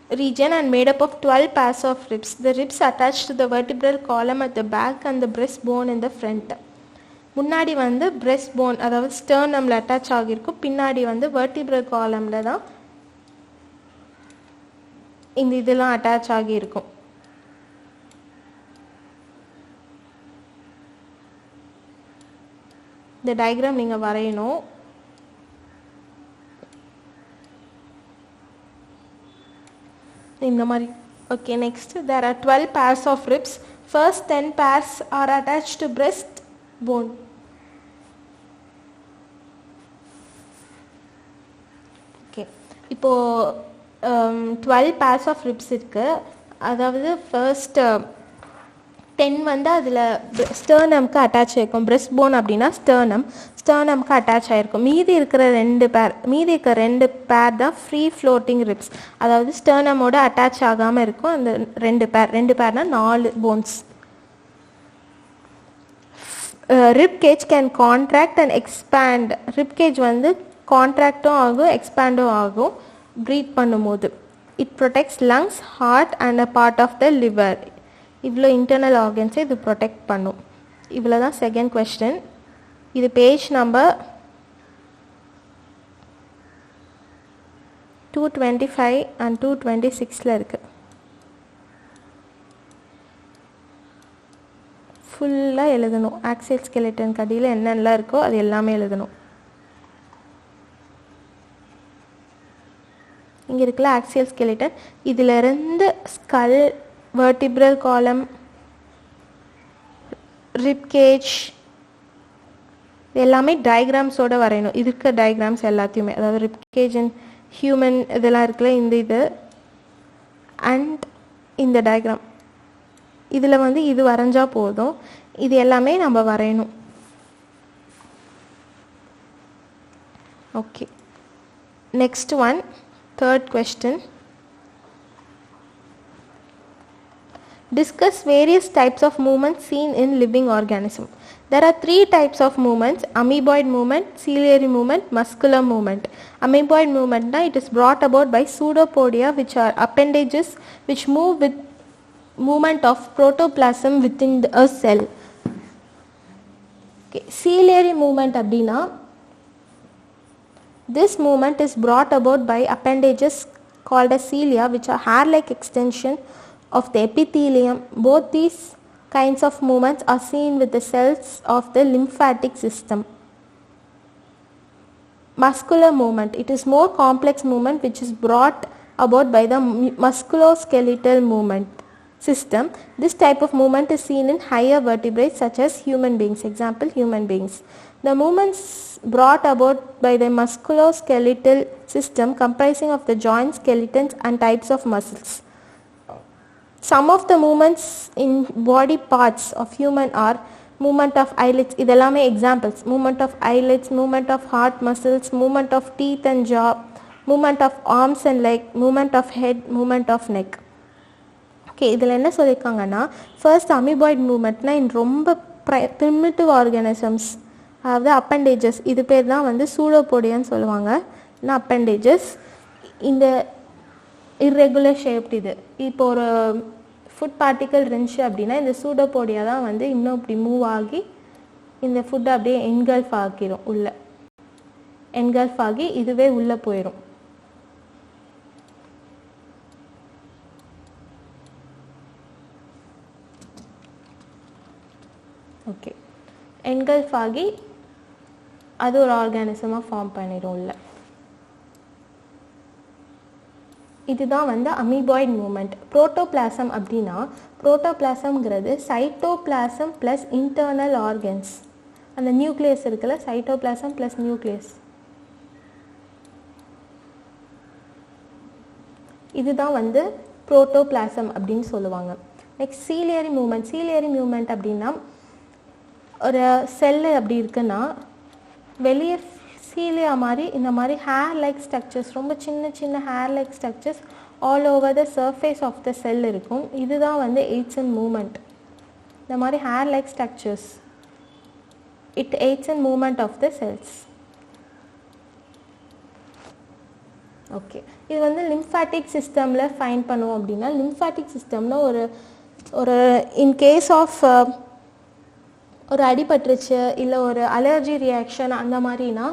region and made up of 12 pairs of ribs. The ribs attached to the vertebral column at the back and the breastbone in the front. முன்னாடி வந்து breast bone அதாவது ஸ்டர்னமில் attach ஆகியிருக்கும், பின்னாடி வந்து vertebral காலமில் தான் இந்த இதெல்லாம் attach ஆகியிருக்கும். இந்த டயக்ராம் நீங்கள் வரையணும். இந்த மாதிரி. Okay, next there are 12 pairs of ribs. First 10 pairs are attached to breast bone. Okay, இப்போ 12 pairs of ribs இருக்கு. அதாவது ஃபர்ஸ்ட் 10 வந்து அதில் ஸ்டர்னம்க்கு அட்டாச் ஆகிருக்கும். பிரெஸ்ட் போன் அப்படின்னா ஸ்டர்னம்க்கு அட்டாச் ஆகிருக்கும். மீதி இருக்கிற ரெண்டு பேர் தான் ஃப்ரீ ஃப்ளோட்டிங் ரிப்ஸ். அதாவது ஸ்டர்னமோட அட்டாச் ஆகாமல் இருக்கும் அந்த ரெண்டு பேர்னால் 4 bones. Rib cage can contract and expand. Rib cage வந்து கான்ட்ராக்டும் ஆகும் எக்ஸ்பேண்டும் ஆகும் ப்ரீத் பண்ணும்போது. It protects lungs, heart and a part of the liver. இவ்வளோ இன்டர்னல் ஆர்கன்ஸை இது ப்ரொடெக்ட் பண்ணும். இவ்வளோ தான் செகண்ட் கொஸ்டின். இது பேஜ் நம்பர் 225 அண்ட் 226 இருக்குது. ஃபுல்லாக எழுதணும். ஆக்சியல் ஸ்கெலட்டன் கடியில் என்னென்னலாம் இருக்கோ அது எல்லாமே எழுதணும். இங்கே இருக்குல்ல ஆக்சியல் ஸ்கெலட்டன், இதிலிருந்து ஸ்கல், வெர்டிப்ரல் காலம், ரிப் கேஜ் எல்லாமே டயக்ராம்ஸோடு வரையணும். இருக்க டயக்ராம்ஸ் எல்லாத்தையுமே, அதாவது ரிப் கேஜ் அண்ட் ஹியூமன் இதெல்லாம் இருக்குல்ல, இது அண்ட் இந்த டயக்ராம் இதில் வந்து இது வரைஞ்சால் போதும். இது எல்லாமே நம்ம வரையணும். Okay, next one, third question. Discuss various types of movements seen in living organism. There are 3 types of movements: amoeboid movement, ciliary movement, muscular movement. Amoeboid movement na, it is brought about by pseudopodia, which are appendages which move with movement of protoplasm within a cell. Okay, ciliary movement அப்படினா, this movement is brought about by appendages called as cilia, which are hair-like extension of the epithelium. Both these kinds of movements are seen with the cells of the lymphatic system. Muscular movement, it is more complex movement which is brought about by the musculoskeletal movement system. This type of movement is seen in higher vertebrates such as human beings. Example, human beings. The movements brought about by the musculoskeletal system comprising of the joints, skeletons and types of muscles. Some of the movements in body parts of human are movement of eyelids. இதெல்லாமே examples. Movement of eyelids, movement of heart muscles, movement of teeth and jaw, movement of arms and leg, movement of head, movement of neck. Okay, இதில் என்ன சொல்லியிருக்காங்கன்னா, first அமீபாய்ட் மூமெண்ட்னா ரொம்ப primitive organisms, அதாவது appendages, இது பேர் தான் வந்து சூடோபோடியான்னு சொல்லுவாங்க. இல்லைனா அப்பண்டேஜஸ். இந்த இர்ரெகுலர் ஷேப்ட் இது இப்போ ஒரு ஃபுட் பார்ட்டிக்கல் இருந்துச்சு அப்படின்னா இந்த சூடோபோடியா தான் வந்து இன்னும் இப்படி மூவ் ஆகி இந்த ஃபுட்டை அப்படியே என்கல்ஃப் ஆக்கிரும், உள்ள என்கல்ஃப் ஆகி இதுவே உள்ளே போயிடும். ஓகே, என்கல்ஃப் ஆகி அது ஒரு ஆர்கானிசமாக ஃபார்ம் பண்ணிடும் உள்ள. இதுதான் வந்து அமீபாய்ட் மூமெண்ட். புரோட்டோபிளாசம் அப்படின்னா, புரோட்டோபிளாசம்ங்கிறது சைட்டோபிளாசம் ப்ளஸ் இன்டர்னல் ஆர்கன்ஸ். அந்த நியூக்ளியஸ் இருக்குல்ல, சைட்டோபிளாசம் ப்ளஸ் நியூக்ளியஸ், இதுதான் வந்து புரோட்டோபிளாசம் அப்படின்னு சொல்லுவாங்க. Next ciliary movement. Ciliary movement அப்படின்னா, ஒரு செல்லு அப்படி இருக்குன்னா வெளியே சீலியா மாதிரி இந்த மாதிரி ஹேர் லைக் ஸ்ட்ரக்சர்ஸ், ரொம்ப சின்ன சின்ன hair like structures all over the surface of the cell இருக்கும். இதுதான் வந்து எய்ட்ஸ் இன் மூமெண்ட். இந்த மாதிரி hair like structures, it aids in movement of the cells. Okay, இது வந்து லிம்ஃபாட்டிக் சிஸ்டமில் ஃபைண்ட் பண்ணுவோம். அப்படின்னா லிம்ஃபாட்டிக் சிஸ்டம்னா ஒரு இன்கேஸ் ஆஃப் ஒரு அடிபட்டுருச்சு இல்லை ஒரு அலர்ஜி ரியாக்ஷன் அந்த மாதிரினா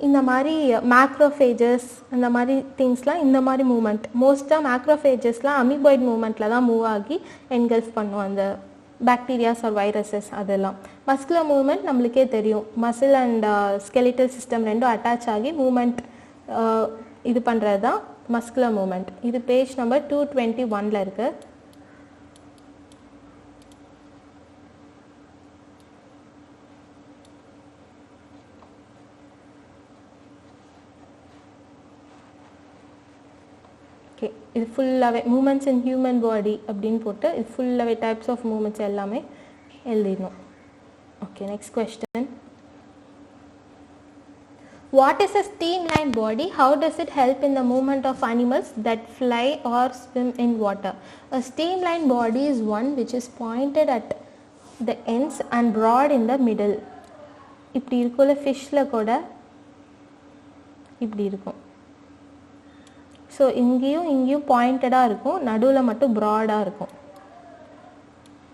இந்த மாதிரி மேக்ரோஃபேஜஸ் அந்த மாதிரி திங்ஸ்லாம் இந்த மாதிரி மூமெண்ட், மோஸ்ட்டாக மேக்ரோஃபேஜஸ்லாம் அமீபாய்ட் மூமெண்ட்டில் தான் மூவ் ஆகி என்கல்ஃப் பண்ணும் அந்த பாக்டீரியாஸ் ஆர் வைரஸஸ் அதெல்லாம். மஸ்குலர் மூமெண்ட் நம்மளுக்கே தெரியும், மசில் அண்ட் ஸ்கெலிட்டல் சிஸ்டம் ரெண்டும் அட்டாச் ஆகி மூமெண்ட் இது பண்ணுறது தான் muscular movement. இது பேஜ் நம்பர் 221ல இருக்கு. ஓகே, இது ஃபுல்லாகவே மூமெண்ட்ஸ் இன் ஹியூமன் பாடி அப்படின்னு போட்டு இது ஃபுல்லாகவே டைப்ஸ் ஆஃப் மூமெண்ட்ஸ் எல்லாமே எழுதிடணும். Okay, next question. What is a streamlined body? How does it help in the movement of animals that fly or swim in water? A streamlined body is one which is pointed at the ends and broad in the middle. இப்படி இருக்கும்ல, ஃபிஷ்ஷில் கூட இப்படி இருக்கும். So இங்கேயும் பாயிண்டடாக இருக்கும், நடுவில் மட்டும் ப்ராடாக இருக்கும்.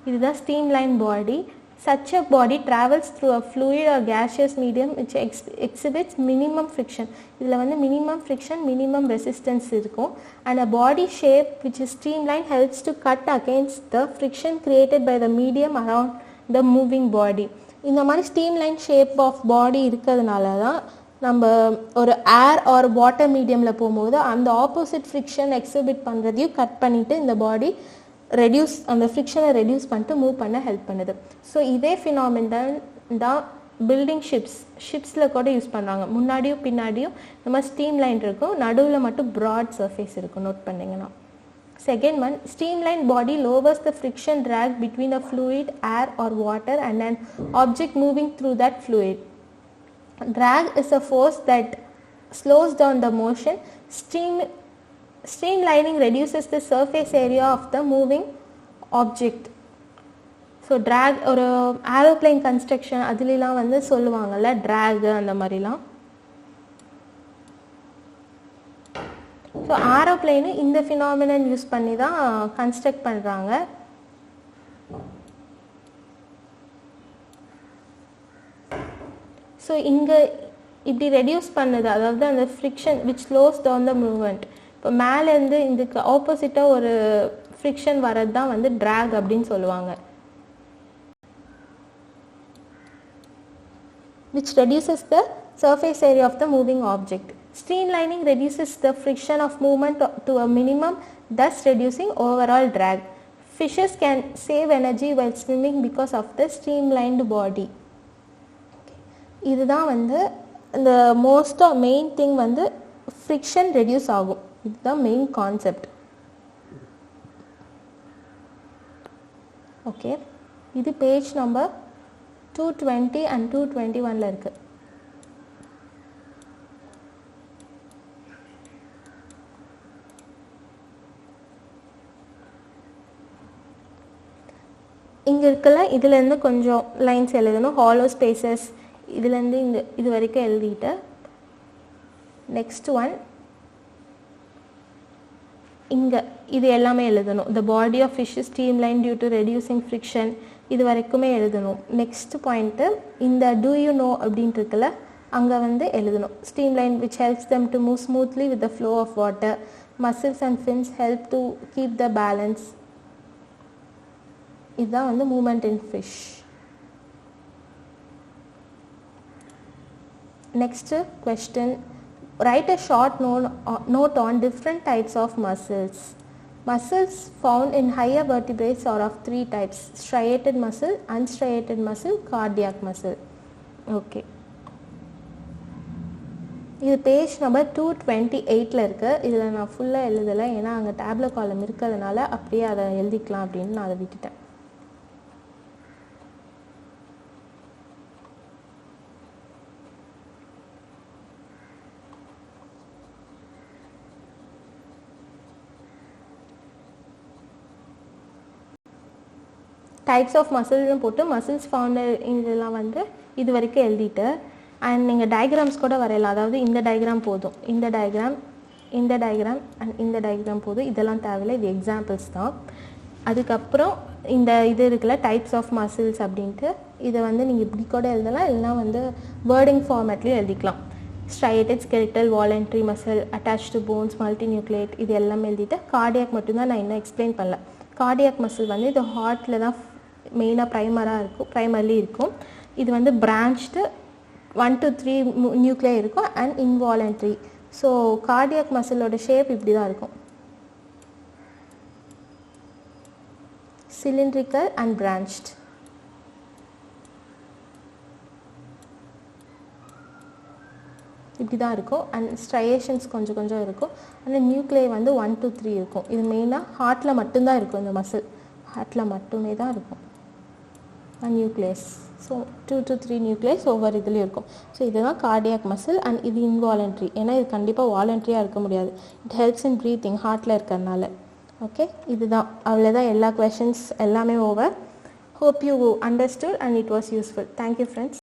இதுதான் streamline body. Such a body travels through a fluid or gaseous medium which exhibits minimum friction. இதில் வந்து minimum friction, minimum resistance இருக்கும். And a body shape which is streamlined helps to cut against the friction created by the medium around the moving body. இந்த மாதிரி streamline shape of body இருக்கிறதுனால தான் நம்ம ஒரு ஏர் R water மீடியமில் போகும்போது அந்த ஆப்போசிட் ஃப்ரிக்ஷன் எக்ஸிபிட் பண்ணுறதையும் கட் பண்ணிவிட்டு இந்த பாடி ரெடியூஸ், அந்த ஃப்ரிக்ஷனை ரெடியூஸ் பண்ணிட்டு மூவ் பண்ண ஹெல்ப் பண்ணுது. ஸோ இதே ஃபினாமினன் தான் பில்டிங் ஷிப்ஸில் கூட யூஸ் பண்ணுறாங்க. முன்னாடியும் பின்னாடியும் நம்ம ஸ்ட்ரீம்லைன் இருக்கும், நடுவில் மட்டும் ப்ராட் சர்ஃபேஸ் இருக்கும். நோட் பண்ணிங்கன்னா. Second one, streamline body lowers the friction drag between a fluid, air or water and an object moving through that fluid. Drag is a force that slows down the motion. Streamlining reduces the surface area of the moving object. So drag, ஒரு aeroplane construction அதுலாம் வந்து சொல்லுவாங்கள்ல drag அந்த மாதிரிலாம். So aeroplane இந்த phenomenon use பண்ணி தான் construct பண்ணுறாங்க. ஸோ இங்கே இப்படி ரெடியூஸ் பண்ணுது, அதாவது அந்த friction which slows down the movement. இப்போ மேலேருந்து இதுக்கு ஆப்போசிட்டாக ஒரு ஃப்ரிக்ஷன் வர்றது தான் வந்து ட்ராக் அப்படின்னு சொல்லுவாங்க. which reduces the surface area of the moving object. Streamlining reduces the friction of movement to a minimum, thus reducing overall drag. Fishes can save energy while swimming because of the streamlined body. இதுதான் வந்து இந்த மோஸ்ட்டாக main thing வந்து friction reduce ஆகும். இதுதான் main concept. Okay, இது page number 220 and 221ல இருக்கு. இங்கே இருக்கல, இதுலேருந்து கொஞ்சம் லைன்ஸ் எழுதணும். ஹாலோ ஸ்பேசஸ் இதுலேருந்து இது வரைக்கும் எழுதிட்டு, நெக்ஸ்ட் ஒன் இங்கே இது எல்லாமே எழுதணும். The body of fish streamline due to reducing friction, இது வரைக்குமே எழுதணும். நெக்ஸ்ட் பாயிண்ட்டு இந்த டூ யூ நோ அப்படின்ட்டு இருக்குல்ல, அங்கே வந்து எழுதணும். Streamline which helps them to move smoothly with the flow of water. Muscles and fins help to keep the balance. இதுதான் வந்து movement in fish. Next question, write a short note on different types of muscles. Muscles found in higher vertebrates are of three types: striated muscle, unstriated muscle, cardiac muscle. Okay, இது page number 228ல இருக்கு. இதில் நான் ஃபுல்லாக எழுதலை, ஏன்னா அங்கே tablet காலம் இருக்கிறதுனால அப்படியே அதை எழுதிக்கலாம் அப்படின்னு நான் அதை விட்டுட்டேன். டைப்ஸ் ஆஃப் மசில்னு போட்டு மசில்ஸ் ஃபவுண்டர் இதெல்லாம் வந்து இது வரைக்கும் எழுதிட்டு, அண்ட் நீங்கள் டயக்ராம்ஸ் கூட வரையலாம். அதாவது இந்த டயக்ராம் போதும், இந்த டயக்ராம், இந்த டயக்ராம் அண்ட் இந்த டயக்ராம் போதும். இதெல்லாம் தேவையில்லை, இது எக்ஸாம்பிள்ஸ் தான். அதுக்கப்புறம் இந்த இது இருக்குல்ல டைப்ஸ் ஆஃப் மசில்ஸ் அப்படின்ட்டு, இதை வந்து நீங்கள் இப்படி கூட எழுதலாம், இல்லைனா வந்து வேர்டிங் ஃபார்மேட்லேயும் எழுதிக்கலாம். Striated, skeletal, voluntary muscle, attach to bones, multi nucleate, இது எல்லாமே எழுதிட்டு கார்டியாக் மட்டும்தான் நான் இன்னும் எக்ஸ்பிளைன் பண்ணல. கார்டியாக் மசில் வந்து இது ஹார்ட்டில் தான் மெயினாக ப்ரைமர்லி இருக்கும். இது வந்து பிரான்ச்டு 1 to 3 நியூக்ளியை இருக்கும் அண்ட் இன்வாலண்ட்ரி. ஸோ கார்டியாக் மசிலோட ஷேப் இப்படி தான் இருக்கும், cylindrical and branched. இப்படி தான் இருக்கும். அண்ட் ஸ்ட்ரையேஷன்ஸ் கொஞ்சம் கொஞ்சம் இருக்கும். அண்ட் நியூக்ளியை வந்து 1 to 3 இருக்கும். இது மெயினாக ஹார்ட்டில் மட்டும்தான் இருக்கும். இந்த மசில் ஹார்ட்டில் மட்டுமே தான் இருக்கும் நியூக்ளியஸ். ஸோ 2 to 3 நியூக்ளியஸ் ஒவ்வொரு இதுலேயும் இருக்கும். ஸோ இதுதான் கார்டியாக் மசில். அண்ட் இது இன்வாலண்ட்ரி, ஏன்னா இது கண்டிப்பாக வாலண்ட்ரியாக இருக்க முடியாது. இட் ஹெல்ப்ஸ் இன் ப்ரீத்திங் ஹார்ட்டில் இருக்கிறதுனால. ஓகே, இதுதான், அவ்வளோதான், எல்லா கொஷின்ஸ் எல்லாமே over. Hope you understood and it was useful. Thank you friends.